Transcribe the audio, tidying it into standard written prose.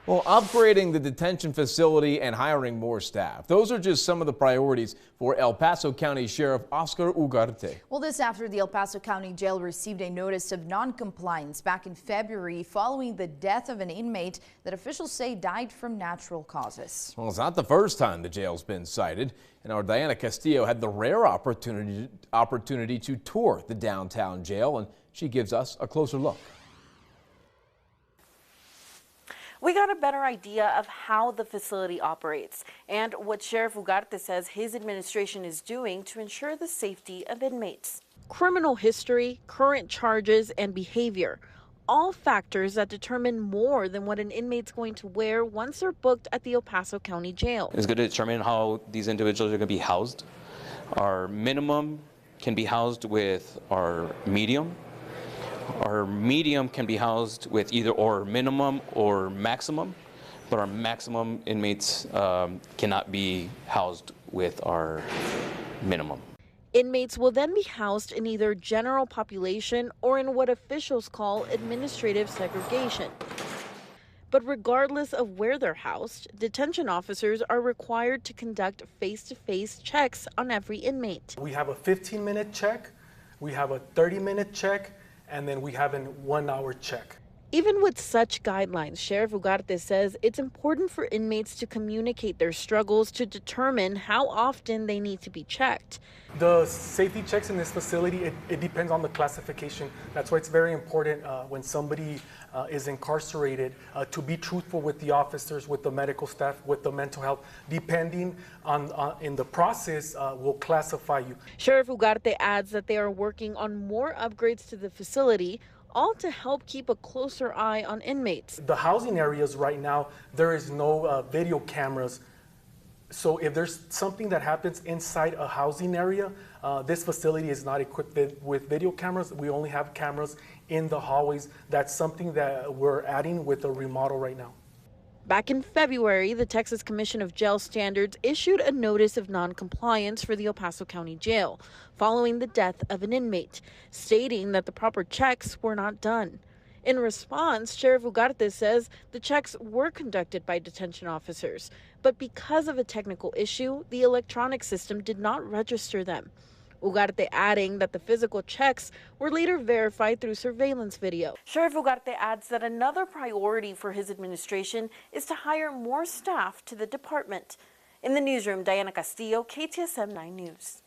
Well, upgrading the detention facility and hiring more staff. Those are just some of the priorities for El Paso County Sheriff Oscar Ugarte. Well, this after the El Paso County Jail received a notice of non-compliance back in February following the death of an inmate that officials say died from natural causes. Well, it's not the first time the jail's been cited, and our Diana Castillo had the rare opportunity to tour the downtown jail, and she gives us a closer look. We got a better idea of how the facility operates and what Sheriff Ugarte says his administration is doing to ensure the safety of inmates. Criminal history, current charges, and behavior, all factors that determine more than what an inmate's going to wear once they're booked at the El Paso County Jail. It's going to determine how these individuals are going to be housed. Our minimum can be housed with our medium. Our medium can be housed with either or minimum or maximum, but our maximum inmates cannot be housed with our minimum. Inmates will then be housed in either general population or in what officials call administrative segregation. But regardless of where they're housed, detention officers are required to conduct face-to-face checks on every inmate. We have a 15-minute check, we have a 30-minute check, and then we have a 1-hour check. Even with such guidelines, Sheriff Ugarte says it's important for inmates to communicate their struggles to determine how often they need to be checked. The safety checks in this facility, it depends on the classification. That's why it's very important when somebody is incarcerated to be truthful with the officers, with the medical staff, with the mental health. Depending on in the process, we'll classify you. Sheriff Ugarte adds that they are working on more upgrades to the facility, all to help keep a closer eye on inmates. The housing areas right now, there is no video cameras. So if there's something that happens inside a housing area, this facility is not equipped with video cameras. We only have cameras in the hallways. That's something that we're adding with the remodel right now. Back in February, the Texas Commission of Jail Standards issued a notice of non-compliance for the El Paso County Jail following the death of an inmate, stating that the proper checks were not done. In response, Sheriff Ugarte says the checks were conducted by detention officers, but because of a technical issue, the electronic system did not register them. Ugarte adding that the physical checks were later verified through surveillance video. Sheriff Ugarte adds that another priority for his administration is to hire more staff to the department. In the newsroom, Diana Castillo, KTSM 9 News.